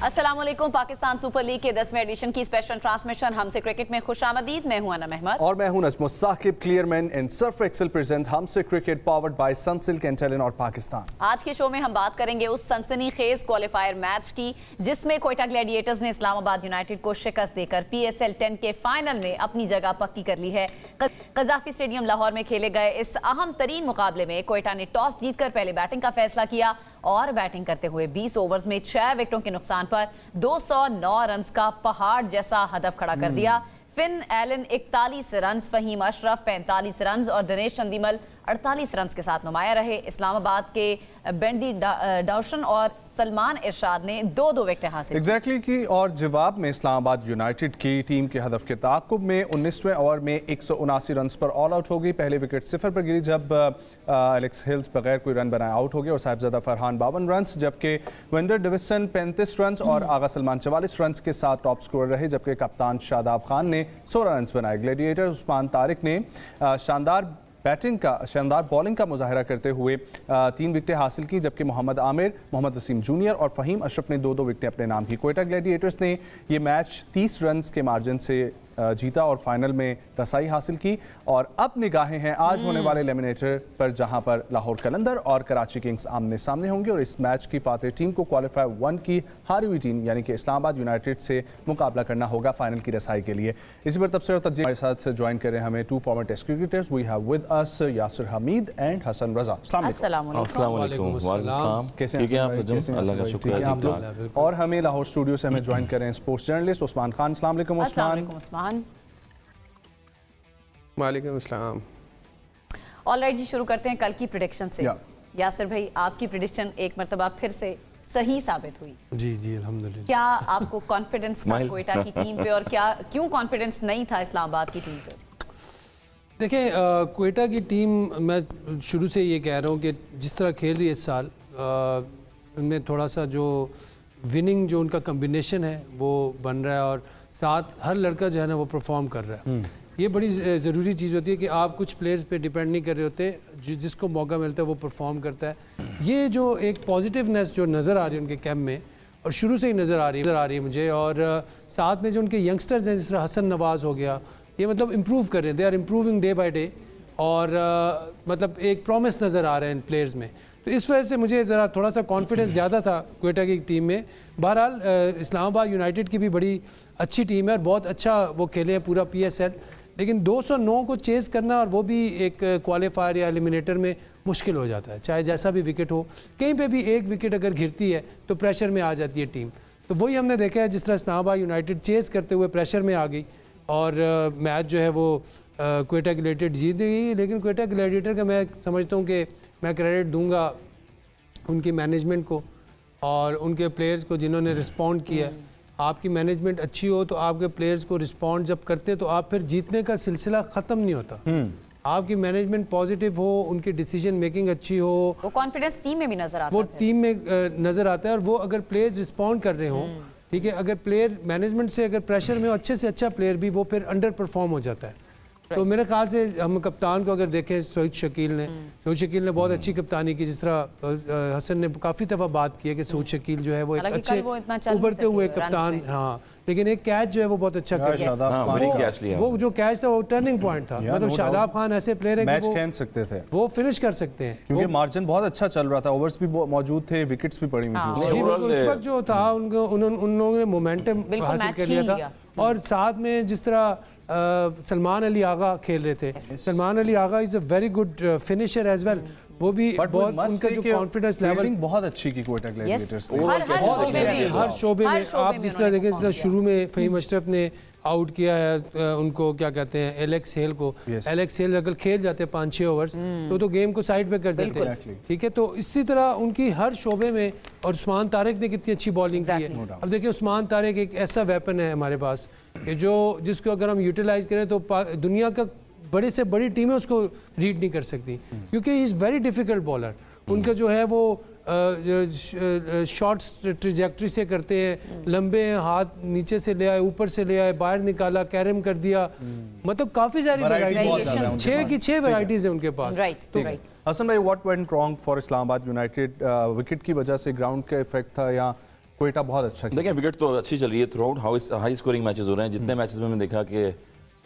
अस्सलामुअलैकुम। Pakistan super league के 10वें एडिशन की स्पेशल ट्रांसमिशन हमसे क्रिकेट में खुशामदीद। मैं हूं अनम अहमद और मैं हूं Nazmul Sakib. Clear men and Surf Excel present हमसे cricket powered by Sunsilk and Telenor Pakistan. आज के शो में हम बात करेंगे उस सनसनीखेज क्वालिफायर मैच की जिसमें कोयटा ग्लैडिएटर्स ने इस्लामाबाद यूनाइटेड को शिकस्त देकर PSL 10 के फाइनल में अपनी जगह पक्की कर ली है। कजाफी स्टेडियम लाहौर में खेले गए इस अहम तरीन मुकाबले में कोयटा ने टॉस जीतकर पहले बैटिंग का फैसला किया और बैटिंग करते हुए 20 ओवर्स में 6 विकेटों के नुकसान पर 209 रन का पहाड़ जैसा हदफ खड़ा कर दिया। Finn Allen 41 run, Faheem Ashraf 45 run और दिनेश चंदीमल 48 रन के साथ नुमाया रहे। इस्लामाबाद के बेंडी डाउशन और सलमान इरशाद ने 2-2 विकेटें हासिल एग्जैक्टली की और जवाब में इस्लामाबाद यूनाइटेड की टीम के हदफ के ताक़ुब में 19वें ओवर में 179 रन पर ऑल आउट हो गई। पहले विकेट 0 पर गिरी जब एलेक्स हिल्स बगैर कोई रन बनाए आउट हो गए और साहिबजादा फरहान 52 रन, जबकि वेंडर डिविसन 35 रन और आगा सलमान 44 रन के साथ टॉप स्कोर रहे, जबकि कप्तान शादाब खान ने 16 रन बनाए। ग्लैडिएटर उस्मान तारिक ने शानदार बॉलिंग का मुजाहरा करते हुए 3 विकेटें हासिल की, जबकि मोहम्मद आमिर, मोहम्मद वसीम जूनियर और फहीम अशरफ ने 2-2 विकेटें अपने नाम की। कोयटा ग्लैडिएटर्स ने ये मैच 30 रन के मार्जिन से जीता और फाइनल में रसाई हासिल की। और अब निगाहें हैं आज होने वाले एलिमिनेटर पर, जहां पर लाहौर कलंदर और कराची किंग्स आमने सामने होंगे और इस मैच की फातेह टीम को क्वालिफायर 1 की हारी हुई टीम यानी कि इस्लामाबाद यूनाइटेड से मुकाबला करना होगा फाइनल की रसाई के लिए। इसी पर तबसरा तज्ज़ीह हमारे साथ ज्वाइन कर रहे हैं हमें 2 former test cricketers. We have with us Yasir Hameed and Hasan Raza. अस्सलाम वालेकुम। कैसे हैं आप? और हमें लाहौर स्टूडियो से हमें ज्वाइन कर रहे हैं स्पोर्ट्स जर्नलिस्ट उस्मान खान। अस्सलाम वालेकुम उस्मान। वालेकुम अस्सलाम। ऑलराइट जी, शुरू करते हैं कल की प्रेडिक्शन से। यासिर भाई, आपकी प्रेडिक्शन एक मरतबा फिर से सही साबित हुई। जी जी अल्हम्दुलिल्लाह। क्या आपको कॉन्फिडेंस था कोयटा की टीम पे और क्यों कॉन्फिडेंस नहीं था इस्लामाबाद की टीम पे? देखिए, कोयटा की टीम, मैं शुरू से ये कह रहा हूँ कि जिस तरह खेल रही है इस साल, उनमें थोड़ा सा जो विनिंग जो उनका कम्बिनेशन है वो बन रहा है और साथ हर लड़का जो है ना वो परफॉर्म कर रहा है। ये बड़ी ज़रूरी चीज़ होती है कि आप कुछ प्लेयर्स पे डिपेंड नहीं कर रहे होते, जिसको मौका मिलता है वो परफॉर्म करता है। ये जो एक पॉजिटिवनेस जो नज़र आ रही है उनके कैंप में और शुरू से ही नज़र आ रही है मुझे, और साथ में जो उनके यंगस्टर्स हैं जिस तरह हसन नवाज़ हो गया, ये मतलब इम्प्रूव कर रहे हैं, they are improving day by day और मतलब एक प्रॉमिस नज़र आ रहे हैं इन प्लेयर्स में। तो इस वजह से मुझे ज़रा थोड़ा सा कॉन्फिडेंस ज़्यादा था कोयटा की टीम में। बहरहाल इस्लामाबाद यूनाइटेड की भी बड़ी अच्छी टीम है और बहुत अच्छा वो खेले हैं पूरा PSL, लेकिन 209 को चेज़ करना और वो भी एक क्वालिफायर या एलिमिनेटर में मुश्किल हो जाता है, चाहे जैसा भी विकेट हो। कहीं पे भी एक विकेट अगर गिरती है तो प्रेशर में आ जाती है टीम। तो वही हमने देखा है, जिस तरह इस्लामाबाद यूनाइटेड चेज़ करते हुए प्रेशर में आ गई और मैच जो है वो कोयटा ग्लैडिएटर जीत गई। लेकिन कोयटा ग्लैडिएटर का मैं समझता हूँ कि मैं क्रेडिट दूंगा उनकी मैनेजमेंट को और उनके प्लेयर्स को जिन्होंने रिस्पॉन्ड किया। आपकी मैनेजमेंट अच्छी हो तो आपके प्लेयर्स को रिस्पॉन्ड जब करते तो आप फिर जीतने का सिलसिला ख़त्म नहीं होता। आपकी मैनेजमेंट पॉजिटिव हो, उनकी डिसीजन मेकिंग अच्छी हो, वो कॉन्फिडेंस टीम में भी नजर आता है, वो टीम में नज़र आता है। और वो अगर प्लेयर्स रिस्पॉन्ड कर रहे हों, ठीक है, अगर प्लेयर मैनेजमेंट से अगर प्रेशर में अच्छे से अच्छा प्लेयर भी वो फिर अंडर परफॉर्म हो जाता है। तो मेरे ख्याल से हम कप्तान को अगर देखें, सोहिद शकील ने बहुत अच्छी कप्तानी की। जिस तरह हसन ने काफ़ी दफ़ा बात की है कि सोहिद शकील जो है वो एक अच्छे उभरते हुए कप्तान, हाँ, लेकिन एक कैच जो है वो बहुत अच्छा कर, वो जो कैच था वो टर्निंग पॉइंट था। मतलब शादाब खान ऐसे प्लेयर है मैच खेल सकते थे, वो फिनिश कर सकते हैं क्योंकि मार्जिन बहुत अच्छा चल रहा था, ओवर्स भी मौजूद थे, विकेट्स भी पड़ी हुई थी। उस वक्त जो था उन लोगों ने मोमेंटम हासिल कर लिया था। और साथ में जिस तरह सलमान अली आगा खेल रहे थे, Salman Ali Agha is a very good finisher as well. वो भी बहुत, उनका जो कॉन्फिडेंस लेवल बहुत अच्छी की कोयटा ग्लैडिएटर्स हर शोबे में। आप जिस तरह देखें, शुरू में फहीम अशरफ ने आउट किया है उनको, क्या कहते हैं, एलेक्स हेल को। एलेक्स हेल अगर खेल जाते 5-6 ओवर्स तो गेम को साइड पे कर देते हैं, ठीक है। तो इसी तरह उनकी हर शोबे में, और उस्मान तारिक ने कितनी अच्छी बॉलिंग की है। अब देखिए, उस्मान तारिक एक ऐसा वेपन है हमारे पास कि जिसको अगर हम यूटिलाइज करें तो दुनिया का बड़े से बड़ी टीमें उसको रीड नहीं कर सकती, क्योंकि he is very difficult bowler. उनका जो है वो शॉर्ट ट्रैजेक्टरी से करते हैं, लंबे हाथ नीचे से ले आए, ऊपर से ले आए, बाहर निकाला, कैरम कर दिया, मतलब काफ़ी सारी वैरायटी, 6 की 6 वैरायटीज़ है उनके पास। तो हसन भाई, what went wrong for Islamabad United? Wicket की वजह से, ग्राउंड का इफेक्ट था या कोयटा बहुत अच्छा देखिए विकेट तो अच्छी चल रही है through out, high scoring matches हो रहे हैं। जितने मैचेस में मैंने देखा कि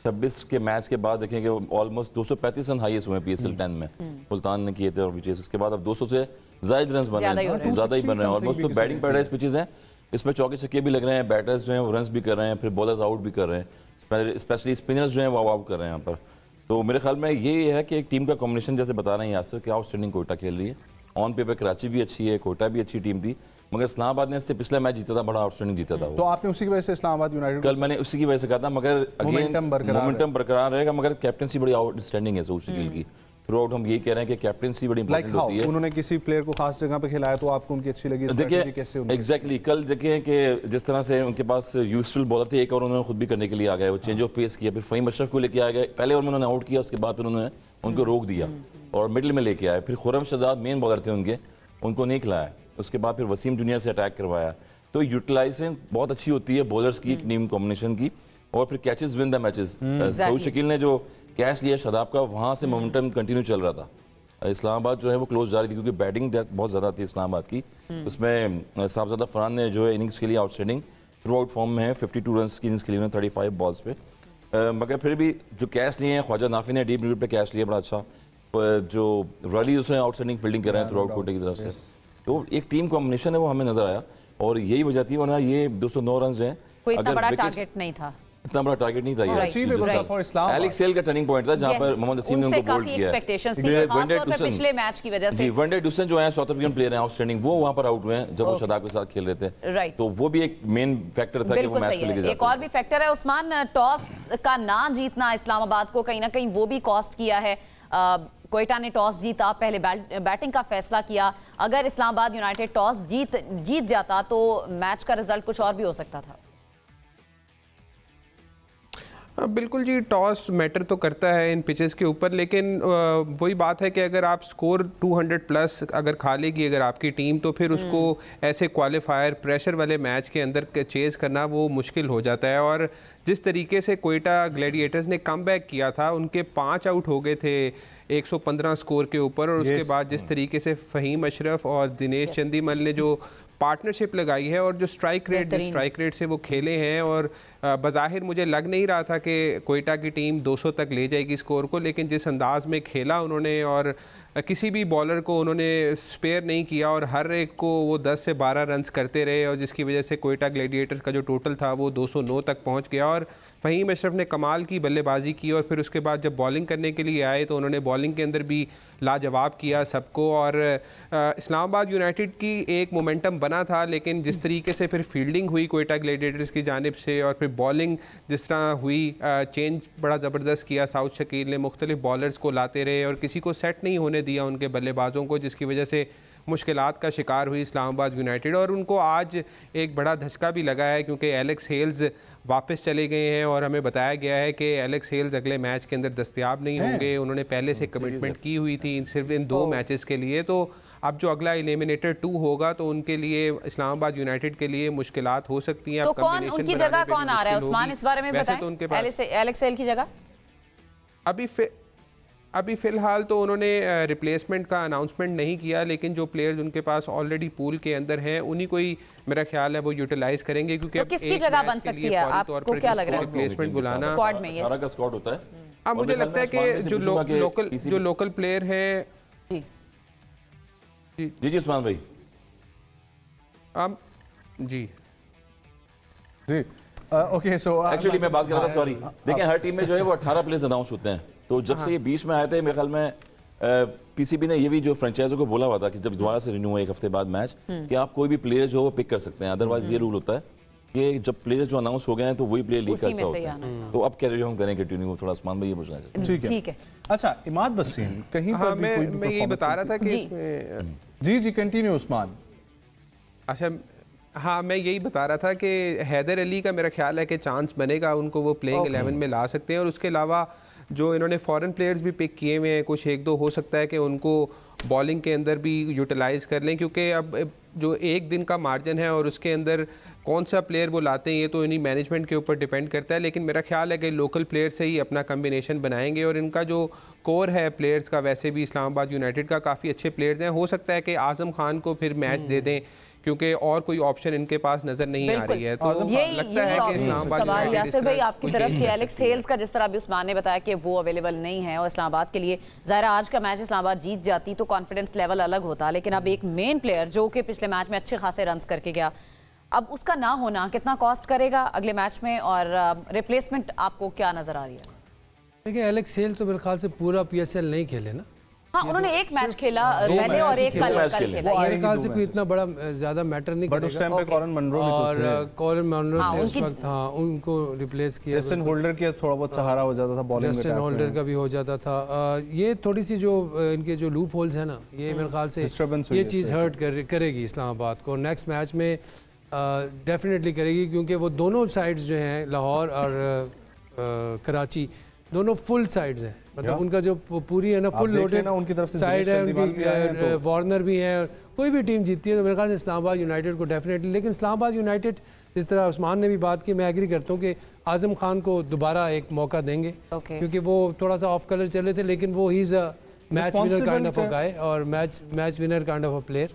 26 के मैच के बाद देखें कि ऑलमोस्ट 235 रन हाईएस्ट हुए PSL 10 में मुल्तान ने किए थे और पिचेस। उसके बाद अब 200 से ज्यादा रन बन रहे हैं, ज़्यादा ही बन रहे हैं ऑलमोस्ट। तो बैटिंग पैराडाइज पिचेस हैं, इसमें चौके छक्के भी लग रहे हैं, बैटर्स जो हैं वो रन्स भी कर रहे हैं, फिर बॉलर्स आउट भी कर रहे हैं, स्पेशली स्पिनर्स जो हैं वो आउट कर रहे हैं यहाँ पर। तो मेरे ख्याल में ये है कि एक टीम का कॉम्बिनेशन जैसे बता रहे हैं यासर कि आउटस्टैंडिंग कोयटा खेल रही है। ऑन पेपर कराची भी अच्छी है, कोयटा भी अच्छी टीम थी, मगर इस्लामाबाद ने इससे पिछला मैच जीता था, बड़ा आउटस्टैंडिंग जीता था। तो आपने उसी की वजह से इस्लामाबाद यूनाइटेड कल मैंने उसी की वजह से कहा था, मगर मोमेंटम बरकरार रहेगा, मगर कैप्टनसी बड़ी आउटस्टैंडिंग है सऊद शकील की। थ्रू आउट हम यही कह रहे हैं कि कैप्टनसी बड़ी इंपॉर्टेंट होती है। उन्होंने किसी प्लेयर को खास जगह पे खिलाया तो आपको उनकी अच्छी लगी? देखिए एग्जैक्टली कल देखें कि जिस तरह से उनके पास यूजफुल बॉलर थे, एक और उन्होंने खुद भी करने के लिए आ गए, वो चेंज ऑफ पेस किया, फिर फ़हीम अशरफ को लेके आ गए, पहले ओवर में उन्होंने आउट किया, उसके बाद फिर उन्होंने उनको रोक दिया और मिडिल में लेके आए, फिर खुर्रम शहजाद मेन बॉलर थे उनके, उनको नहीं खिलाया, उसके बाद फिर वसीम जूनियर से अटैक करवाया। तो यूटिलाइजेशन बहुत अच्छी होती है बॉलर्स की, टीम कॉम्बिनेशन की, और फिर catches win the matches. Saud Shakeel ने जो कैच लिया शादाब का, वहाँ से मोमेंटम कंटिन्यू चल रहा था। इस्लामाबाद जो है वो क्लोज जा रही थी क्योंकि बैटिंग डेप्थ बहुत ज़्यादा थी इस्लामाबाद की। उसमें साहबजादा फरहान ने जो है इनिंग्स के लिए आउटस्टैंडिंग थ्रू आउट फॉर्म में है, 52 रन की इनिंग्स के लिए 35 बॉल्स पे, मगर फिर भी जो कैच लिए हैं, ख्वाजा नाफी ने डीप मिड पे कैच लिया बड़ा अच्छा, जो रली उसमें आउटस्टैंडिंग फील्डिंग कर रहे हैं थ्रू आउट कोटे की तरफ से। तो एक टीम कॉम्बिनेशन है वो हमें नजर आया और यही वजह थी, वरना ये 209 रन हैं, कोई इतना बड़ा टारगेट नहीं था, इतना बड़ा टारगेट नहीं था ये। एलेक्स सेल का टर्निंग पॉइंट था जहां पर मोहम्मद वसीम ने उनको बोल्ड किया। एक्सपेक्टेशंस थी खास तौर पे पिछले मैच की वजह से। जी, वनडे डुसन जो है साउथ अफ्रीकन प्लेयर हैं आउटस्टैंडिंग, वो वहां पर आउट हुए हैं जब वो शादाब के साथ खेल रहे थे। तो वो भी एक मेन फैक्टर था कि वो मैच को लेके जाते। एक और भी फैक्टर है उस्मान, टॉस का ना जीतना इस्लामाबाद को कहीं ना कहीं वो भी कॉस्ट किया है। कोयटा ने टॉस जीता, पहले बैटिंग का फैसला किया। अगर इस्लामाबाद यूनाइटेड टॉस जीत जाता तो मैच का रिजल्ट कुछ और भी हो सकता था। बिल्कुल जी, टॉस मैटर तो करता है इन पिचेस के ऊपर, लेकिन वही बात है कि अगर आप स्कोर 200 प्लस अगर खा लेगी अगर आपकी टीम, तो फिर उसको ऐसे क्वालिफायर प्रेशर वाले मैच के अंदर चेज़ करना वो मुश्किल हो जाता है। और जिस तरीके से कोयटा ग्लैडिएटर्स ने कमबैक किया था, उनके 5 आउट हो गए थे 115 स्कोर के ऊपर, और उसके बाद जिस तरीके से फ़हीम अशरफ और दिनेश चंदीमल ने जो पार्टनरशिप लगाई है और जो स्ट्राइक रेट से वो खेले हैं, और बज़ाहिर मुझे लग नहीं रहा था कि कोयटा की टीम 200 तक ले जाएगी स्कोर को, लेकिन जिस अंदाज में खेला उन्होंने और किसी भी बॉलर को उन्होंने स्पेयर नहीं किया और हर एक को वो 10 से 12 रन्स करते रहे, और जिसकी वजह से कोयटा ग्लैडिएटर्स का जो टोटल था वो 209 तक पहुंच गया। और फ़हीम अशरफ ने कमाल की बल्लेबाजी की, और फिर उसके बाद जब बॉलिंग करने के लिए आए तो उन्होंने बॉलिंग के अंदर भी लाजवाब किया सबको। और इस्लामाबाद यूनाइटेड की एक मोमेंटम बना था, लेकिन जिस तरीके से फिर फील्डिंग हुई कोयटा ग्लैडिएटर्स की जानिब से, और फिर बॉलिंग जिस तरह हुई, चेंज बड़ा ज़बरदस्त किया साउद शकील ने, मुख्तलिफ बॉलर्स को लाते रहे और किसी को सेट नहीं होने दिया उनके बल्लेबाजों को, जिसकी वजह से मुश्किलात का शिकार हुई इस्लामाबाद यूनाइटेड। और उनको आज एक बड़ा धचका भी लगा है क्योंकि एलेक्स हेल्स वापस चले गए हैं, और हमें बताया गया है कि एलेक्स हेल्स अगले मैच के अंदर दस्तयाब नहीं होंगे। उन्होंने पहले से कमिटमेंट की हुई थी सिर्फ इन 2 मैचेस के लिए, तो अब जो अगला एलिमिनेटर 2 होगा तो उनके लिए इस्लामाबाद यूनाइटेड के लिए मुश्किलात हो सकती हैं। तो कौन उनकी जगह कौन आ रहा है उस्मान, इस बारे में बताएं। तो उनके पास एलेक्स हेल की जगह अभी फ़िलहाल तो उन्होंने रिप्लेसमेंट का अनाउंसमेंट नहीं किया, लेकिन जो प्लेयर्स उनके पास ऑलरेडी पूल के अंदर हैं उन्हीं को ही मेरा ख्याल है वो यूटिलाइज करेंगे, क्योंकि तो किसकी जगह बन सकती है आपको क्या लग रहा है? रिप्लेसमेंट बुलाना स्क्वाड में सारा का स्क्वाड होता है। अब मुझे लगता है कि जो लोकल प्लेयर हैं जी उस्मान भाई जी ओके, सो एक्चुअली मैं बात कर रहा था, सॉरी, देखिए हर टीम में जो है वो 18 प्लेयर्स अनाउंस होते हैं, तो जब से ये बीच में आए थे मेरे ख्याल में पीसीबी ने ये भी जो फ्रेंचाइजों को बोला हुआ था कि जब दोबारा से रिन्यू हो 1 हफ्ते बाद मैच, कि आप कोई भी प्लेयर जो वो पिक कर सकते हैं, अदरवाइज ये रूल होता है कि जब प्लेयर जो अनाउंस हो गए हैं तो वही प्लेयर लीक कर सकते हैं। तो अब कैरी ऑन करें कंटिन्यू, थोड़ा उस्मान भाई ये पूछना चाहिए। ठीक है। अच्छा, इमाद वसीम कहीं पर मैं ये बता रहा था कि जी कंटिन्यू उस्मान। अच्छा हाँ, मैं यही बता रहा था कि हैदर अली का मेरा ख्याल है कि चांस बनेगा, उनको वो प्लेइंग 11 में ला सकते हैं। और उसके अलावा जो इन्होंने फॉरेन प्लेयर्स भी पिक किए हुए हैं, कुछ 1-2 हो सकता है कि उनको बॉलिंग के अंदर भी यूटिलाइज़ कर लें, क्योंकि अब जो 1 दिन का मार्जिन है और उसके अंदर कौन सा प्लेयर वो लाते हैं ये तो इन्हीं मैनेजमेंट के ऊपर डिपेंड करता है। लेकिन मेरा ख्याल है कि लोकल प्लेयर से ही अपना कम्बिनेशन बनाएंगे, और इनका जो कोर है प्लेयर्स का, वैसे भी इस्लामाबाद यूनाइटेड का काफ़ी अच्छे प्लेयर्स हैं। हो सकता है कि आज़म खान को फिर मैच दे दें, क्योंकि और कोई ऑप्शन इनके पास नजर नहीं आ रही है। तो लगता है कि इस्लामाबाद सवाल यासिर भाई आपकी तरफ थी, एलेक्स हेल्स का जिस तरह अभी उस्मान ने बताया कि वो अवेलेबल नहीं है और इस्लामाबाद के लिए ज़ाहिर आज का मैच इस्लामाबाद जीत जाती तो कॉन्फिडेंस लेवल अलग होता, लेकिन अब एक मेन प्लेयर जो कि पिछले मैच में अच्छे खासे रन करके गया, अब उसका ना होना कितना कॉस्ट करेगा अगले मैच में और रिप्लेसमेंट आपको क्या नजर आ रही है? देखिए एलेक्स हेल्स तो मेरे ख्याल से पूरा PSL नहीं खेले ना। हाँ, उन्होंने एक मैच खेला पहले और एक कल खेला। मेरे ख्याल से कोई इतना बड़ा ज्यादा मैटर नहीं करेगा। उस टाइम पे कॉलिन मनरो और कॉलिन मनरो थे उस वक्त, हाँ उनको रिप्लेस किया। जस्टिन होल्डर की थोड़ा बहुत सहारा हो जाता था बॉलिंग में, जस्टिन होल्डर का भी हो जाता था। ये थोड़ी सी जो इनके जो लूप होल्स है ना, ये मेरे ख्याल से ये चीज़ हर्ट करेगी इस्लामाबाद को नेक्स्ट मैच में, डेफिनेटली करेगी, क्योंकि वो दोनों साइड्स जो हैं लाहौर और कराची दोनों फुल साइड्स हैं, मतलब उनका जो पूरी है ना फुल लोडेड उनकी तरफ से साइड है, उनकी वार्नर भी है। कोई भी टीम जीतती है तो मेरे ख्याल से इस्लामाबाद यूनाइटेड को डेफिनेटली, लेकिन इस्लामाबाद यूनाइटेड जिस तरह उस्मान ने भी बात की, मैं एग्री करता हूँ कि आजम खान को दोबारा एक मौका देंगे, क्योंकि वो थोड़ा सा ऑफ कलर चले थे, लेकिन वो he is a match winner kind of a guy और match winner kind of a player.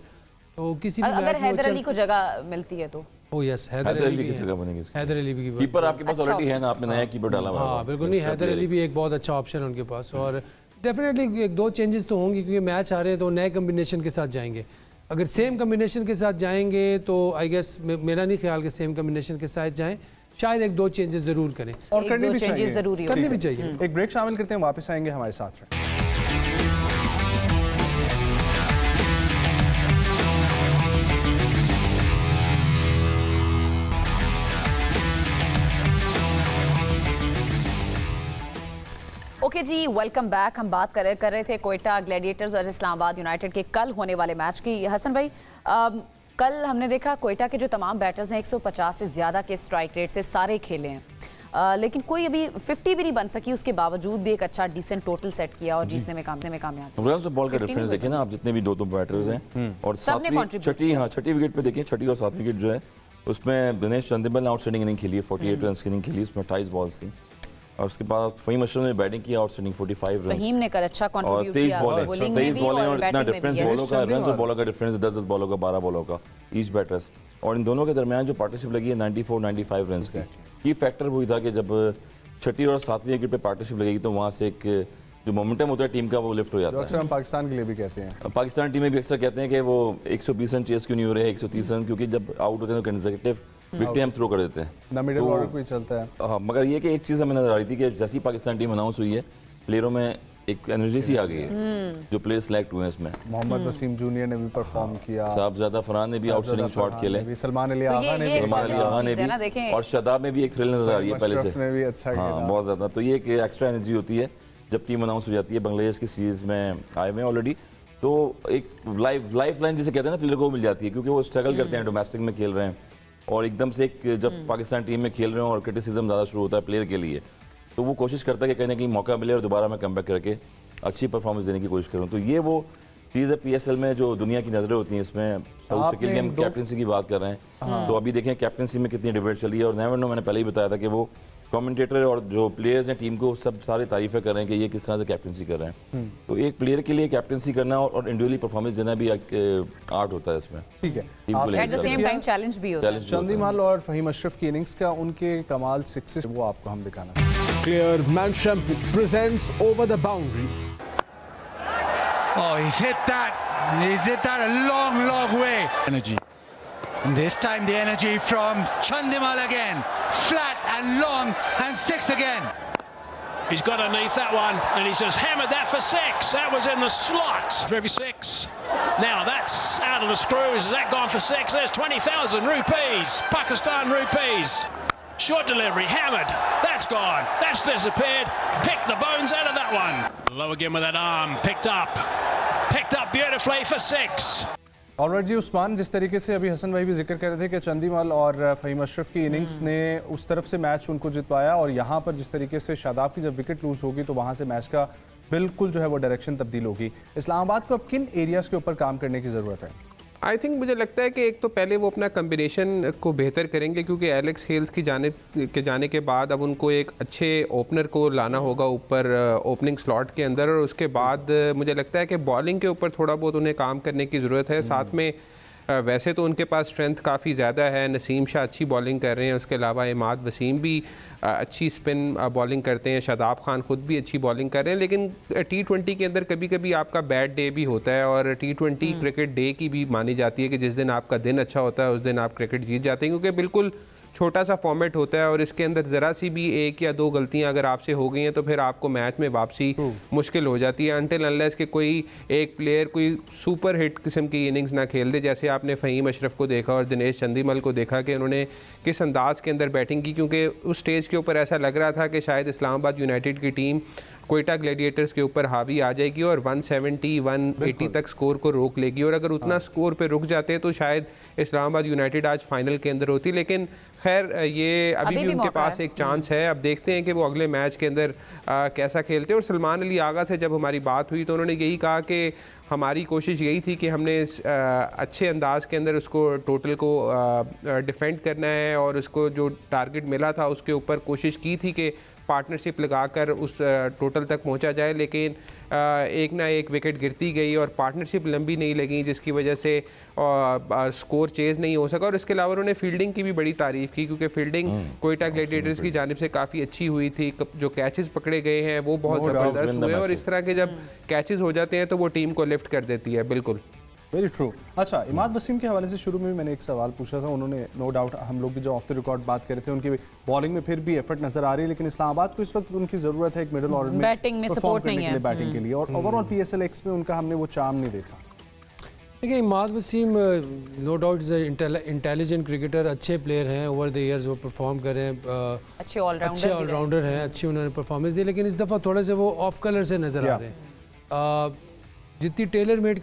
तो किसी भी अगर हैदर अली को जगह मिलती है तो यस हैदर अली की जगह बनेगी। हैदर अली भी कीपर आपके पास ऑलरेडी है ना, आपने नया कीपर डाला हुआ है। हाँ बिल्कुल, नहीं हैदर अली भी एक बहुत अच्छा ऑप्शन है उनके पास, और डेफिनेटली एक दो चेंजेस तो होंगी, क्योंकि मैच आ रहे हैं तो नए कम्बिनेशन के साथ जाएंगे। अगर सेम कम्बिनेशन के साथ जाएंगे तो आई गेस मेरा नहीं ख्याल कि सेम कम्बिनेशन के साथ जाएं, शायद एक दो चेंजेस जरूर करें और करनी भी चाहिए। एक ब्रेक शामिल करते हैं, वापस आएंगे, हमारे साथ रहें। ओके जी, वेलकम बैक। हम बात कर रहे थे कोयटा ग्लैडिएटर्स और इस्लामाबाद यूनाइटेड के कल होने वाले मैच की। हसन भाई, कल हमने देखा कोयटा के जो तमाम बैटर्स हैं 150 से ज़्यादा के स्ट्राइक रेट से सारे खेले हैं, लेकिन कोई अभी 50 भी नहीं बन सकी, उसके बावजूद भी एक अच्छा डिसेंट टोटल सेट किया और जीतने में कामयाब। रन बॉल का डिफरेंस देखें ना आप, जितने भी दो बैटर्स हैं और छठी विकेट पे देखें, छठी और सातवीं विकेट जो है उसमें दिनेश चंदीमल ने आउटस्टैंडिंग इनिंग खेली है, 48 रन की इनिंग खेली, उसमें 28 बॉल्स थी, और उसके बाद फहीम अशरफ ने बैटिंग किया, आउटस्टैंडिंग 45 रन। फहीम ने कल अच्छा कंट्रीब्यूट किया, 23 बॉलें और इतना डिफरेंस बॉलों का, रन और बॉलों का डिफरेंस 10-10 बॉलों का, 12 बॉलों का ईच बैटर्स, और इन दोनों के दरमियान जो पार्टनरशिप लगी है 94-95 रन की। की फैक्टर वही था कि जब छठी और सातवीं विकेट पे पार्टनरशिप लगेगी तो वहाँ से एक जो मोमेंटम होता है टीम का वो लिफ्ट हो जाता है। अक्सर हम पाकिस्तान के लिए भी कहते हैं, पाकिस्तान टीमें भी अक्सर कहते हैं कि वो 120 रन चेस क्यों नहीं हो रहे, 130 रन, क्योंकि जब आउट होते हैं तो कंसेक्यूटिव विकेट हम थ्रो कर देते हैं, मिडिल ऑर्डर कोई चलता है। हाँ, मगर ये कि एक चीज़ हमें नजर आ रही थी कि जैसी पाकिस्तान टीम अनाउंस हुई है, प्लेयरों में एक एनर्जी सी आ गई है, जो प्लेयर सिलेक्ट हुए हैं इसमें। मोहम्मद वसीम जूनियर ने भी परफॉर्म किया, साहबजादा फरहान ने भी आउटस्टैंडिंग शॉट खेले, सलमान अली आगा ने भी, और शादाब में भी एक थ्रिल नजर आ रही है पहले से भी अच्छा, हाँ बहुत ज़्यादा। तो ये एक एक्स्ट्रा एनर्जी होती है जब टीम अनाउंस हो जाती है। बांग्लादेश की सीरीज़ में आए हुए ऑलरेडी, तो एक लाइफ लाइन जिसे कहते हैं ना प्लेयर को मिल जाती है, क्योंकि वो स्ट्रगल करते हैं, डोमेस्टिक में खेल रहे हैं, और एकदम से एक जब पाकिस्तान टीम में खेल रहे हैं और क्रिटिसिज्म ज़्यादा शुरू होता है प्लेयर के लिए, तो वो कोशिश करता है कि कहीं ना कहीं मौका मिले और दोबारा मैं कमबैक करके अच्छी परफॉर्मेंस देने की कोशिश करूँ। तो ये वो चीज़ है PSL में जो दुनिया की नज़रें होती हैं इसमें। साउथ शकील की हम कैप्टनसी की बात कर रहे हैं, तो अभी देखें कैप्टनसी में कितनी डिबेट चली है, और नेवर नो, मैंने पहले ही बताया था कि वो कमेंटेटर और जो प्लेयर्स हैं टीम को सब सारे तारीफें कर रहे हैं कि ये किस तरह से कैप्टनसी कर रहे हैं। तो एक प्लेयर के लिए कैप्टनसी करना और इंडिविजुअली परफॉर्मेंस देना भी एक आर्ट होता है इसमें। ठीक है, at the same time challenge भी होता है। चंदीमल और फहीम अशरफ की इनिंग्स का उनके कमाल सिक्सेस वो आपको हम दिखाना। Clear, Mansham presents over the boundary. Oh, he's hit that a long way. Energy. And this time the energy from Chandimal again. Flat and long and 6 again. He's got underneath that one and he's just hammered that for 6. That was in the slot. For every 6. Now that's out of the screws. Has that gone for 6? There's 20,000 rupees. Pakistan rupees. Short delivery, hammered. That's gone. That's disappeared. Picked the bones out of that one. Low again with that arm. Picked up beautifully for 6. Alright जी उस्मान, जिस तरीके से अभी हसन भाई भी जिक्र कर रहे थे कि चंदीमल और फहीम अशरफ की इनिंग्स ने उस तरफ से मैच उनको जितवाया, और यहाँ पर जिस तरीके से शादाब की जब विकेट लूज होगी तो वहाँ से मैच का बिल्कुल जो है वो डायरेक्शन तब्दील होगी। इस्लामाबाद को अब किन एरियाज़ के ऊपर काम करने की ज़रूरत है? आई थिंक मुझे लगता है कि एक तो पहले वो अपना कम्बिनेशन को बेहतर करेंगे, क्योंकि एलेक्स हेल्स की जाने के बाद अब उनको एक अच्छे ओपनर को लाना होगा ऊपर ओपनिंग स्लॉट के अंदर, और उसके बाद मुझे लगता है कि बॉलिंग के ऊपर थोड़ा बहुत उन्हें काम करने की ज़रूरत है। साथ में वैसे तो उनके पास स्ट्रेंथ काफ़ी ज़्यादा है, नसीम शाह अच्छी बॉलिंग कर रहे हैं, उसके अलावा इमाद वसीम भी अच्छी स्पिन बॉलिंग करते हैं, शादाब खान खुद भी अच्छी बॉलिंग कर रहे हैं। लेकिन T20 के अंदर कभी कभी आपका बैड डे भी होता है, और T20 क्रिकेट डे की भी मानी जाती है कि जिस दिन आपका दिन अच्छा होता है उस दिन आप क्रिकेट जीत जाते हैं, क्योंकि बिल्कुल छोटा सा फॉर्मेट होता है और इसके अंदर ज़रा सी भी एक या दो गलतियां अगर आपसे हो गई हैं तो फिर आपको मैच में वापसी मुश्किल हो जाती है, अनटिल अनलेस कि कोई एक प्लेयर कोई सुपर हिट किस्म की इनिंग्स ना खेल दे। जैसे आपने फ़हीम अशरफ को देखा और दिनेश चंदीमल को देखा कि उन्होंने किस अंदाज के अंदर बैटिंग की, क्योंकि उस स्टेज के ऊपर ऐसा लग रहा था कि शायद इस्लामाबाद यूनाइटेड की टीम कोयटा ग्लैडिएटर्स के ऊपर हावी आ जाएगी और 170 180 तक स्कोर को रोक लेगी, और अगर उतना स्कोर पे रुक जाते तो शायद इस्लामाबाद यूनाइटेड आज फाइनल के अंदर होती। लेकिन खैर ये अभी भी उनके पास एक चांस है। अब देखते हैं कि वो अगले मैच के अंदर कैसा खेलते हैं। और सलमान अली आगा से जब हमारी बात हुई तो उन्होंने यही कहा कि हमारी कोशिश यही थी कि हमने अच्छे अंदाज के अंदर उसको टोटल को डिफेंड करना है, और उसको जो टारगेट मिला था उसके ऊपर कोशिश की थी कि पार्टनरशिप लगाकर उस टोटल तक पहुंचा जाए। लेकिन एक ना एक विकेट गिरती गई और पार्टनरशिप लंबी नहीं लगी, जिसकी वजह से स्कोर चेज़ नहीं हो सका। और इसके अलावा उन्होंने फील्डिंग की भी बड़ी तारीफ़ की, क्योंकि फील्डिंग कोयटा ग्लैडिएटर्स की जानिब से काफ़ी अच्छी हुई थी। जो कैचेस पकड़े गए हैं वो बहुत ज़बरदस्त हुए, और इस तरह के जब कैचेस हो जाते हैं तो वो टीम को लिफ्ट कर देती है। बिल्कुल वेरी ट्रू। अच्छा, इमाद वसीम के हवाले से शुरू में मैंने एक सवाल पूछा था, उन्होंने नो डाउट हम लोग भी जो ऑफ द रिकॉर्ड बात कर रहे थे उनकी बॉलिंग में फिर भी एफर्ट नजर आ रही है, लेकिन इस्लामाबाद को इस वक्त उनकी जरूरत है एक मिडिल ऑर्डर में बैटिंग में सपोर्ट नहीं है बैटिंग के लिए, और ओवरऑल PSL X में उनका हमने वो चार्म नहीं देखा। देखिए, Imad Wasim no doubt is intelligent cricketer, अच्छे प्लेयर हैं, ओवर द ईयर्स वो परफॉर्म कर रहे हैं, अच्छे ऑलराउंडर हैं, अच्छी उन्होंने परफॉर्मेंस दी, लेकिन इस दफ़ा थोड़े से वो ऑफ कलर से नज़र आ रहे हैं। जितनी टेलर मेड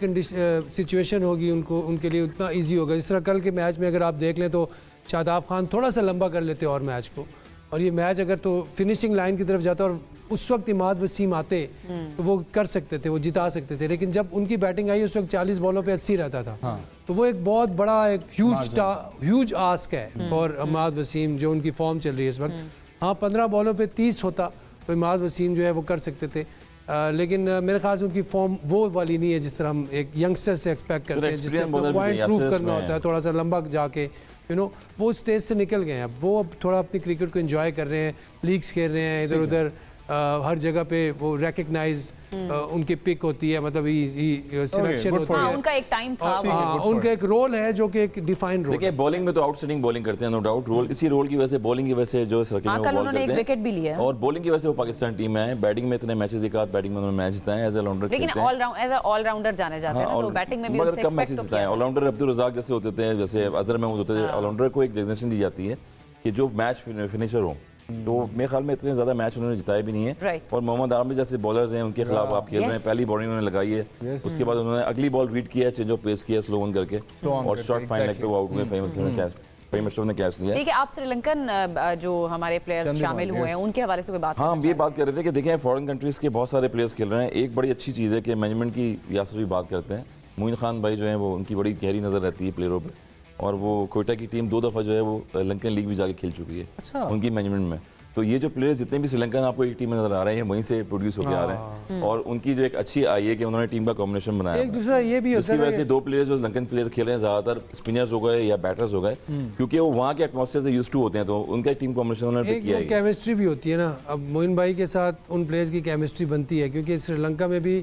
सिचुएशन होगी उनके लिए उतना इजी होगा। जिस तरह कल के मैच में अगर आप देख लें तो शादाब खान थोड़ा सा लंबा कर लेते और मैच को, और ये मैच अगर तो फिनिशिंग लाइन की तरफ जाता और उस वक्त इमाद वसीम आते तो वो कर सकते थे, वो जिता सकते थे। लेकिन जब उनकी बैटिंग आई उस वक्त 40 बॉलों पे 80 रहता था, तो वो एक बहुत बड़ा एक ह्यूज आस्क है फॉर इमाद वसीम, जो उनकी फॉर्म चल रही है इस वक्त। हाँ, 15 बॉलों पे 30 होता तो इमाद वसीम जो है वो कर सकते थे, लेकिन मेरे ख्याल से उनकी फॉर्म वो वाली नहीं है जिस तरह हम एक यंगस्टर से एक्सपेक्ट करते हैं, जिसमें पॉइंट प्रूव करना होता है, थोड़ा सा लंबा जाके वो स्टेज से निकल गए हैं। अब वो अब थोड़ा अपनी क्रिकेट को एंजॉय कर रहे हैं, लीग्स खेल रहे हैं इधर उधर, हर जगह पे वो रिकग्नाइज उनकी पिक होती है, मतलब सिलेक्शन होती है, उनका एक टाइम था, उनका एक रोल है जो कि एक डिफाइंड रोल। देखिए, बॉलिंग में तो आउटस्टैंडिंग बॉलिंग करते हैं, नो डाउट। रोल इसी रोल की वजह से, बॉलिंग की वजह से जो सर्किल में बॉल करते हैं, विकेट भी लिया, और बॉलिंग की वजह से वो पाकिस्तान टीम में है। बैटिंग में इतने मैचेस एक आध बैटिंग में उन्होंने मैच जिताए हैं, एज ऑलराउंडर, लेकिन ऑलराउंडर जाने जाते हैं ना, तो बैटिंग में भी उनसे कम मैचेस जिताए हैं। ऑलराउंडर अब्दुल रज़ाक जैसे होते थे, जैसे अजहर महमूद होते थे, ऑलराउंडर को एक डेजिग्नेशन दी जाती है कि जो मैच फिनिशर हो, तो मेरे ख्याल में इतने ज़्यादा मैच उन्होंने जिताए भी नहीं है। और मोहम्मद आमिर जैसे बॉलर्स हैं, उनके खिलाफ आप खेल रहे हैं, पहली बॉलिंग उन्होंने लगाई है, उसके बाद उन्होंने अगली बॉल रीड किया, चेंज ऑफ पेस किया स्लो ऑन करके, और शॉर्ट फाइन लेग पे वो आउट हुए, फ़हीम अशरफ ने कैच लिया। ठीक है, आप श्रीलंकन जो हमारे प्लेयर्स शामिल हुए हैं उनके हवाले से कोई बात? हाँ, हम ये बात कर रहे थे कि देखें फॉरेन कंट्रीज़ के बहुत सारे प्लेयर्स खेल रहे हैं। एक बड़ी अच्छी चीज़ है कि मैनेजमेंट की यासर भी बात करते हैं, मोइन खान भाई जो है वो, उनकी बड़ी गहरी नज़र रहती है प्लेयरों पर, और वो कोयटा की टीम 2 दफ़ा जो है वो लंकन लीग भी जाके खेल चुकी है। अच्छा। उनकी मैनेजमेंट में तो ये जो प्लेयर्स जितने भी श्रीलंकन आपको एक टीम में नजर आ रहे हैं वहीं से प्रोड्यूस होकर आ रहे हैं, और उनकी जो एक अच्छी आई है कि उन्होंने टीम का कॉम्बिनेशन बनाया। एक दूसरा ये भी होता है, वजह से 2 प्लेयर्स जो लंकन प्लेयर खेल रहे हैं ज़्यादातर स्पिनर्स हो गए या बैटर्स हो गए, क्योंकि वो वहाँ के एटमॉस्फेयर से यूज्ड टू होते हैं, तो उनका टीम कॉम्बिनेशन उन्होंने पिक किया है। केमिस्ट्री भी होती है ना, अब मोइन भाई के साथ उन प्लेयर्स की केमिस्ट्री बनती है, क्योंकि श्रीलंका में भी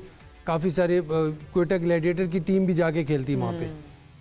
काफ़ी सारे कोयटा ग्लैडिएटर की टीम भी जाके खेलती है वहाँ पे,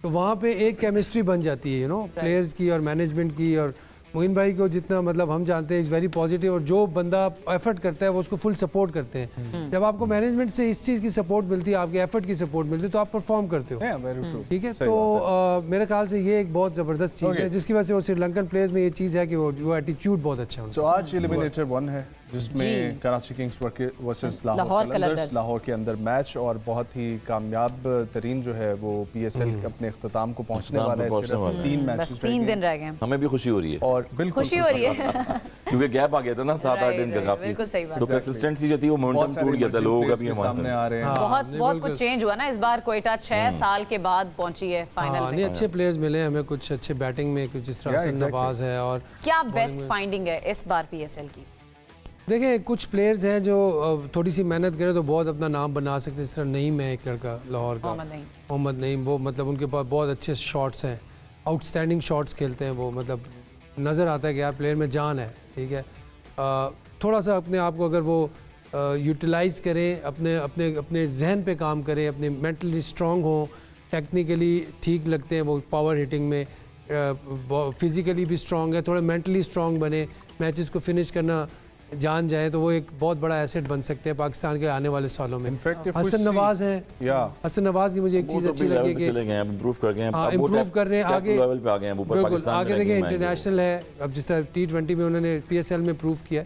तो वहाँ पे एक केमिस्ट्री बन जाती है प्लेयर्स की और मैनेजमेंट की। और मोइन भाई को जितना मतलब हम जानते हैं इज़ वेरी पॉजिटिव, और जो बंदा एफर्ट करता है वो उसको फुल सपोर्ट करते हैं। जब आपको मैनेजमेंट से इस चीज़ की सपोर्ट मिलती है, आपके एफर्ट की सपोर्ट मिलती है, तो आप परफॉर्म करते हो। ठीक है, तो मेरे ख्याल से ये एक बहुत ज़बरदस्त चीज़ है, जिसकी वजह से वो श्रीलंकन प्लेयर्स में ये चीज़ है कि वो एटीट्यूड बहुत अच्छा है। तो आज एलिमिनेटर 1 है जिसमें कराची किंग्स वर्सेस लाहौर कलंदर्स, लाहौर के अंदर मैच, और बहुत ही कामयाब तरीन जो है वो PSL अपने इख्तिताम को पहुंचने वाला है। सिर्फ 3 मैचेस, 3 दिन रह गए, हमें भी खुशी हो रही है, और बिल्कुल खुशी हो रही है क्योंकि गैप आ गया था ना 7-8 दिन का काफी, तो कंसिस्टेंसी जो थी वो मोमेंटम टूट गया था, लोगों का भी सामने आ रहे हैं। बहुत कुछ चेंज हुआ ना इस बार, कोयटा 6 साल के बाद पहुंची है फाइनल में। अच्छे प्लेयर्स मिले हमें, कुछ अच्छे बैटिंग में, कुछ जिस तरह से नवाज है। और क्या बेस्ट फाइंडिंग है इस बार PSL की? देखिए कुछ प्लेयर्स हैं जो थोड़ी सी मेहनत करें तो बहुत अपना नाम बना सकते हैं। इस तरह नईम है एक लड़का लाहौर का, मोहम्मद नईम, वो मतलब उनके पास बहुत अच्छे शॉट्स हैं, आउटस्टैंडिंग शॉट्स खेलते हैं वो, मतलब नज़र आता है कि यार प्लेयर में जान है। ठीक है, थोड़ा सा अपने आप को अगर वो यूटिलाइज़ करें, अपने अपने अपने जहन पे काम करें, अपने मेंटली स्ट्रांग हो, टेक्निकली ठीक लगते हैं वो पावर हिटिंग में, फिज़िकली भी स्ट्रांग है, थोड़ा मेंटली स्ट्रांग बने, मैचेस को फिनिश करना जान जाए तो वो एक बहुत बड़ा एसेट बन सकते हैं पाकिस्तान के आने वाले सालों में। हसन नवाज हैं, हसन नवाज की मुझे एक चीज़ अच्छी लगी कि इम्प्रूव कर गए हैं, इम्प्रूव कर रहे हैं, आगे लेवल पे आ गए हैं, बिल्कुल आगे देखिए इंटरनेशनल है, अब जिस तरह T20 में उन्होंने PSL में प्रूव किया,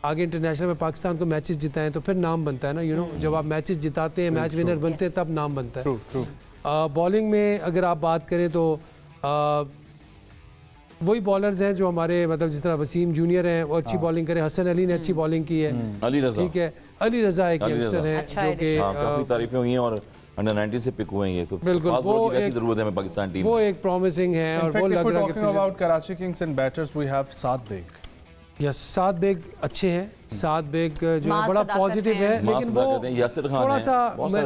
आगे इंटरनेशनल में पाकिस्तान को मैचेस जिताएं तो फिर नाम बनता है ना, यू नो, जब आप मैचेस जिताते हैं, मैच विनर बनते हैं तब नाम बनता है। बॉलिंग में अगर आप बात करें तो वही बॉलर्स हैं जो हमारे, मतलब जिस तरह वसीम जूनियर हैं वो अच्छी बॉलिंग करे, हसन अली ने अच्छी बॉलिंग की है, ठीक है, अली रजा एक यंगस्टर है जो कि काफी तारीफें हुई हैं और अंडर 19 से पिक हुए हैं, ये तो बिल्कुल वो एक जरूरत है हमें पाकिस्तान टीम, वो एक प्रॉमिसिंग है। और वो लग रहा है कि about Karachi Kings and batters we have Saad bag, yes Saad bag अच्छे हैं, साद बेग जो है बड़ा पॉजिटिव है, लेकिन वो थोड़ा सा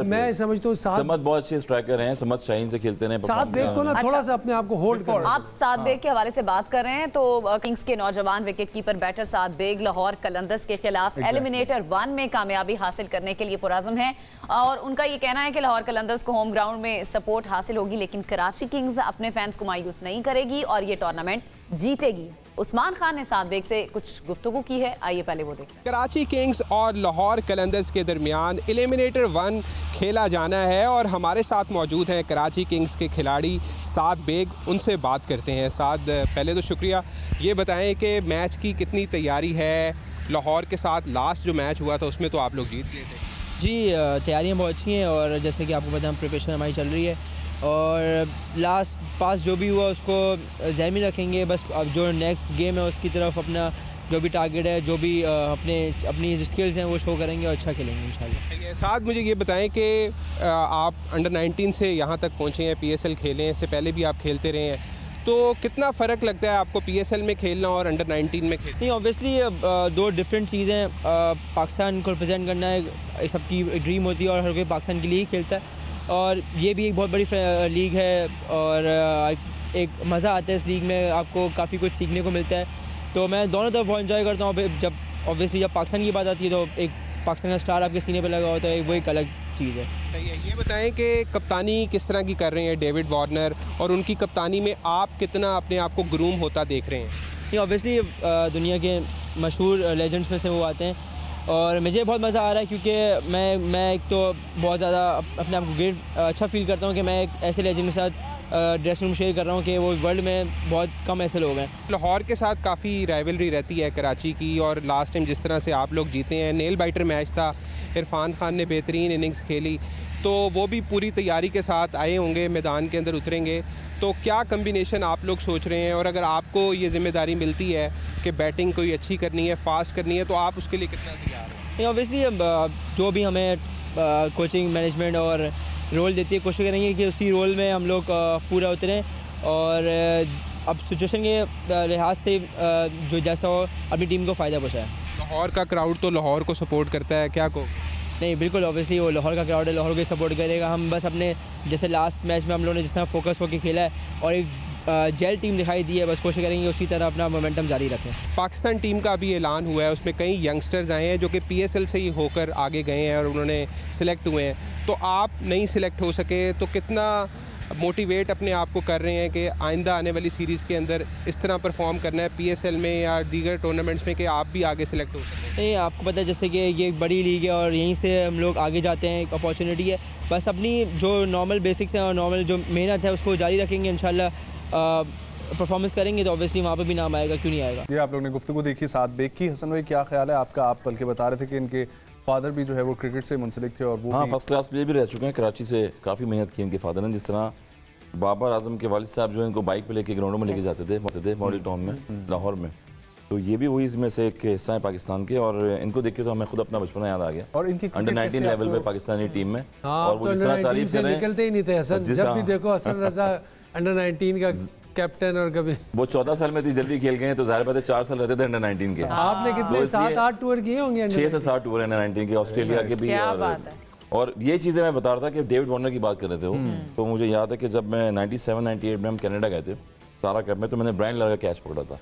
मैं समझता हूँ समद बहुत अच्छे स्ट्राइकर हैं, समद शाहीन से खेलते हैं, साद बेग को ना थोड़ा सा अपने आप को होल्ड करो। आप साद बेग के हवाले से बात कर रहे हैं तो किंग्स के नौजवान विकेट कीपर बैटर साद बेग लाहौर कलंदर्स के खिलाफ एलिमिनेटर 1 में कामयाबी हासिल करने के लिए पुरअज़्म है और उनका ये कहना है कि लाहौर कलंदर्स को होम ग्राउंड में सपोर्ट हासिल होगी, लेकिन कराची किंग्स अपने फैंस को मायूस नहीं करेगी और ये टूर्नामेंट जीतेगी। उस्मान खान ने साद बेग से कुछ गुफ्तगू की है, आइए पहले वो देखते हैं। कराची किंग्स और लाहौर कलंदर्स के दरमियान एलिमिनेटर 1 खेला जाना है और हमारे साथ मौजूद हैं कराची किंग्स के खिलाड़ी साद बेग, उनसे बात करते हैं। साद, पहले तो शुक्रिया, ये बताएं कि मैच की कितनी तैयारी है? लाहौर के साथ लास्ट जो मैच हुआ था उसमें तो आप लोग जीत गए थे। जी, तैयारियाँ बहुत अच्छी हैं और जैसे कि आपको पता है प्रिपरेशन हमारी चल रही है और लास्ट पास जो भी हुआ उसको ज़हन में रखेंगे, बस अब जो नेक्स्ट गेम है उसकी तरफ अपना जो भी टारगेट है, जो भी अपनी स्किल्स हैं वो शो करेंगे और अच्छा खेलेंगे इंशाल्लाह। साथ मुझे ये बताएं कि आप अंडर 19 से यहाँ तक पहुँचे हैं, PSL खेले हैं, इससे पहले भी आप खेलते रहे हैं, तो कितना फ़र्क लगता है आपको PSL में खेलना और अंडर 19 में खेलना? नहीं, ऑब्वियसली दो डिफरेंट चीज़ें, पाकिस्तान को रिप्रेजेंट करना है सबकी ड्रीम होती है और हर कोई पाकिस्तान के लिए ही खेलता है और ये भी एक बहुत बड़ी लीग है और एक मज़ा आता है इस लीग में, आपको काफ़ी कुछ सीखने को मिलता है, तो मैं दोनों तरफ बहुत एंजॉय करता हूँ। जब ऑब्वियसली जब पाकिस्तान की बात आती है तो एक पाकिस्तान का स्टार आपके सीने पे लगा होता है, वो एक अलग चीज़ है। सही है। ये बताएं कि कप्तानी किस तरह की कर रहे हैं डेविड वार्नर और उनकी कप्तानी में आप कितना अपने आप को ग्रूम होता देख रहे हैं? ये ऑब्वियसली दुनिया के मशहूर लेजेंड्स में से वो आते हैं और मुझे बहुत मज़ा आ रहा है क्योंकि मैं एक तो बहुत ज़्यादा अपने आप को अच्छा फील करता हूँ कि मैं एक ऐसे लेजेंड के साथ ड्रेसिंग रूम शेयर कर रहा हूँ कि वो वर्ल्ड में बहुत कम ऐसे लोग हैं। लाहौर के साथ काफ़ी राइवलरी रहती है कराची की और लास्ट टाइम जिस तरह से आप लोग जीते हैं, नेल बाइटर मैच था, इरफान खान ने बेहतरीन इनिंग्स खेली, तो वो भी पूरी तैयारी के साथ आए होंगे, मैदान के अंदर उतरेंगे, तो क्या कम्बिनेशन आप लोग सोच रहे हैं? और अगर आपको ये ज़िम्मेदारी मिलती है कि बैटिंग कोई अच्छी करनी है, फास्ट करनी है, तो आप उसके लिए कितना तैयार हैं? नहीं, ऑब्वियसली जो भी हमें कोचिंग मैनेजमेंट और रोल देती है, कोशिश करेंगे कि उसी रोल में हम लोग पूरा उतरें और अब सिचुएशन के लिहाज से जो जैसा हो अपनी टीम को फ़ायदा पहुँचाए। लाहौर का क्राउड तो लाहौर को सपोर्ट करता है, क्या को? नहीं, बिल्कुल ऑब्वियसली वो लाहौर का क्राउड है, लाहौर को सपोर्ट करेगा। हम बस अपने जैसे लास्ट मैच में हम लोगों ने जिस तरह फोकस होकर खेला है और एक जेल टीम दिखाई दी है, बस कोशिश करेंगे उसी तरह अपना मोमेंटम जारी रखें। पाकिस्तान टीम का अभी ऐलान हुआ है, उसमें कई यंगस्टर्स आए हैं जो कि PSL से ही होकर आगे गए हैं और उन्होंने सिलेक्ट हुए हैं, तो आप नहीं सिलेक्ट हो सके तो कितना मोटिवेट अपने आप को कर रहे हैं कि आइंदा आने वाली सीरीज़ के अंदर इस तरह परफॉर्म करना है PSL में या दीगर टूर्नामेंट्स में कि आप भी आगे सिलेक्ट हो सकें? नहीं, आपको पता है जैसे कि ये एक बड़ी लीग है और यहीं से हम लोग आगे जाते हैं, एक अपॉर्चुनिटी है, बस अपनी जो नॉर्मल बेसिक्स हैं और नॉर्मल जो मेहनत है उसको जारी रखेंगे, इंशाल्लाह परफॉर्मेंस करेंगे तो ऑब्वियसली वहाँ पर भी नाम आएगा, क्यों नहीं आएगा। ये आप लोगों ने गुफ्तगू देखी साद बेग की। हसन भाई, क्या ख्याल है आपका? आप बल्कि बता रहे थे कि इनके फादर भी जो है वो क्रिकेट से मुंसलिक थे और वो फर्स्ट क्लास प्लेयर भी रह चुके हैं, कराची से काफ़ी मेहनत की इनके फादर ने, जिस तरह बाबर आजम के वालिद साहब जो इनको बाइक पे लेके ग्राउंडों में लेके जाते थे मॉडल टाउन में लाहौर में, तो ये भी वही इसमें से एक हिस्सा है पाकिस्तान के और इनको देख के तो हमें खुद अपना बचपना याद आ गया और इनकी अंडर 19 लेवल पे पाकिस्तानी टीम में और वो जिस तरह तारीफ कर रहे हैं, निकलते ही नहीं थे हसन, जब भी देखो हसन रजा अंडर 19 का कैप्टन और कभी वो 14 साल में इतनी जल्दी खेल गए हैं, तो जाहिर बात है 4 साल रहते थे अंडर 19 के। आपने कितने 7-8 टूर किए होंगे? 6 से 7 टूर अंडर 19 के, ऑस्ट्रेलिया के भी। और ये चीज़ें मैं बता रहा था कि डेविड वार्नर की बात कर रहे थे वो, तो मुझे याद है कि जब मैं 97-98 में हम कनाडा गए थे सारा कप में, तो मैंने ब्रायन लारा का कैच पकड़ा था।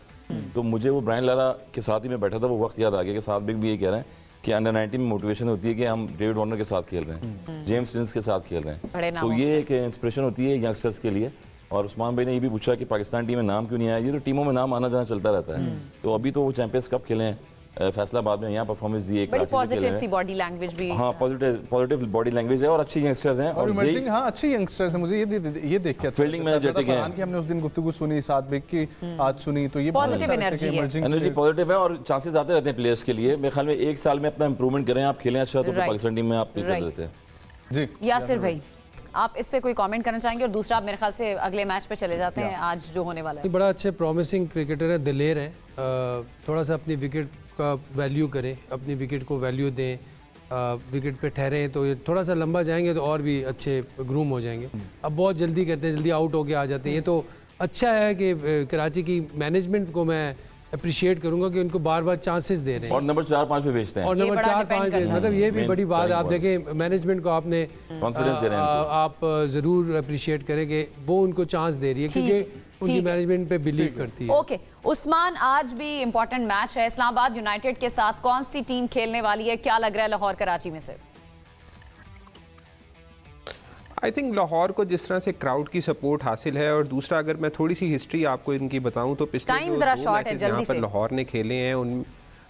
तो मुझे वो ब्रायन लारा के साथ ही मैं बैठा था, वो वक्त याद आ गया कि साथ भी ये कह रहे हैं कि अंडर 19 में मोटिवेशन होती है कि हम डेविड वार्नर के साथ खेल रहे हैं, जेम्स विंस के साथ खेल रहे हैं, तो ये एक इंस्पिरेशन होती है यंगस्टर्स के लिए। और उस्मान भाई ने ये भी पूछा कि पाकिस्तान टीम में नाम क्यों नहीं आया, ये तो टीमों में नाम आना जाना चलता रहता है। तो अभी तो वो चैंपियंस कप खेले हैं, फैसलाबाद में यहाँ परफॉर्मेंस दी, एक पॉजिटिव सी बॉडी लैंग्वेज भी, हाँ पॉजिटिव बॉडी लैंग्वेज है और अच्छे यंगस्टर्स हैं और इमर्जिंग, हाँ अच्छे यंगस्टर्स हैं। मुझे ये देख के फील्डिंग में एनर्जेटिक है कि हमने उस दिन गुफ्तगू सुनी 7 विकेट की, आज सुनी, तो ये पॉजिटिव एनर्जी पॉजिटिव है और चांसेस आते रहते हैं प्लेयर्स के लिए। मेरे ख्याल में एक साल में अपना इंप्रूवमेंट करें, आप खेलें अच्छा तो पाकिस्तान टीम में आप प्ले कर सकते हैं। जी यासिर भाई, आप इस पे कोई कमेंट करना चाहेंगे? और दूसरा, आप मेरे ख्याल से अगले मैच पे चले जाते हैं आज जो होने वाला है। बड़ा अच्छे प्रॉमिसिंग क्रिकेटर है, दिलेर है, थोड़ा सा अपनी विकेट का वैल्यू करें, अपनी विकेट को वैल्यू दें, विकेट पे ठहरे तो ये थोड़ा सा लंबा जाएंगे तो और भी अच्छे ग्रूम हो जाएंगे। अब बहुत जल्दी करते हैं, जल्दी आउट होके आ जाते हैं। ये तो अच्छा है कि कराची की मैनेजमेंट को मैं अप्रिशिएट करूंगा कि उनको बार बार चांसेस दे रहे हैं और नंबर 4-5 पे भेजते हैं, और नंबर 4-5 पे, मतलब ये भी बड़ी बात है। आप देखें मैनेजमेंट को आपने कॉन्फिडेंस दे रहे हैं, आप ज़रूर अप्रिशिएट करें कि वो उनको चांस दे रही है क्योंकि उनकी मैनेजमेंट पे बिलीव करती है। ओके उस्मान, आज भी इंपॉर्टेंट मैच है इस्लामाबाद यूनाइटेड के साथ, कौन सी टीम खेलने वाली है, क्या लग रहा है लाहौर कराची में से? आई थिंक लाहौर को जिस तरह से क्राउड की सपोर्ट हासिल है, और दूसरा अगर मैं थोड़ी सी हिस्ट्री आपको इनकी बताऊं तो पिछले जो 2 मैचेस यहाँ पर लाहौर ने खेले हैं उन,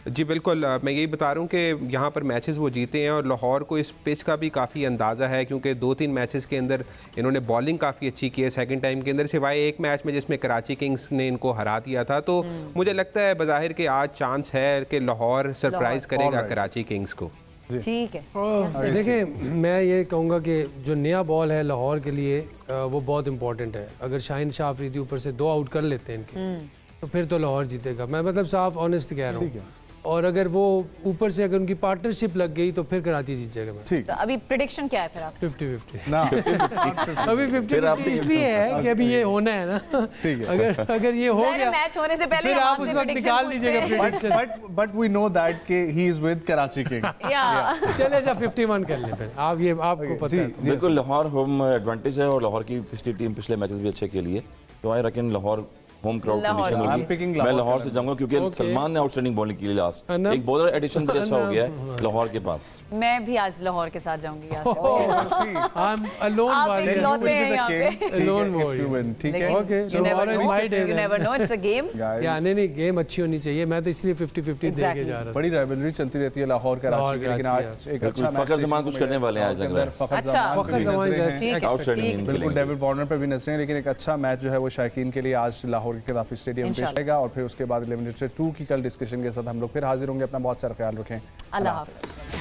जी बिल्कुल, मैं यही बता रहा हूँ कि यहाँ पर मैचेस वो जीते हैं और लाहौर को इस पिच का भी काफ़ी अंदाज़ा है क्योंकि 2-3 मैचेस के अंदर इन्होंने बॉलिंग काफ़ी अच्छी की है सेकंड टाइम के अंदर, सिवाय एक मैच में जिसमें कराची किंग्स ने इनको हरा दिया था। तो मुझे लगता है बज़ाहिर कि आज चांस है कि लाहौर सरप्राइज़ करेगा कराची किंग्स को। ठीक है, देखिए मैं ये कहूँगा कि जो नया बॉल है लाहौर के लिए वो बहुत इंपॉर्टेंट है। अगर शाहीन शाह अफरीदी ऊपर से 2 आउट कर लेते हैं इनके तो फिर तो लाहौर जीतेगा, मैं मतलब साफ ऑनेस्ट कह रहा हूँ। और अगर वो ऊपर से अगर उनकी पार्टनरशिप लग गई तो फिर कराची जीत जाएगा। ठीक, तो अभी प्रेडिक्शन क्या है फिर आप? 50-50 ना अभी 50-50 इसलिए है कि अभी ये होना है ना। ठीक है, अगर ये हो गया मैच होने से पहले फिर आप उस वक्त निकाल लीजिएगा prediction. But we know that कि he is with Karachi Kings. चले जा 51 कर ले फिर आप, ये आपको पता है। बिल्कुल लाहौर होम एडवांटेज है और लाहौर की पिछली टीम पिछले मैचेस भी अच्छे खेली है, तो आई reckon Lahore home crowd condition होगी। मैं लाहौर से जाऊंगा क्योंकि सलमान ने आउटस्टैंडिंग बॉलिंग की लास्ट, एक बॉलर एडिशन भी अच्छा हो गया है लाहौर के पास। मैं भी आज लाहौर के साथ जाऊंगी यार। I'm alone आप इकलौते हैं यहाँ पे। Alone boy। ठीक है, okay you never know, it's a game। या नहीं गेम अच्छी होनी चाहिए, मैं तो इसलिए 50-50 दे के जा रहा था। बड़ी राइवलरी चलती रहती है लाहौर कराची की, लेकिन आज एक अच्छा फखर जमान कुछ करने वाले हैं आज लग रहा है। अच्छा, फखर जमान जैसे आउटस्टैंडिंग बिल्कुल डेविड वार्नर पे भी नजरें, लेकिन एक अच्छा मैच जो है वो शायकीन के लिए आज लाहौर के गद्दाफी स्टेडियम पेश आएगा। और फिर उसके बाद एलिमिनेटर 2 की कल डिस्कशन के साथ हम लोग फिर हाजिर होंगे। अपना बहुत सारा ख्याल रखें। अल्लाह हाफ़िज़।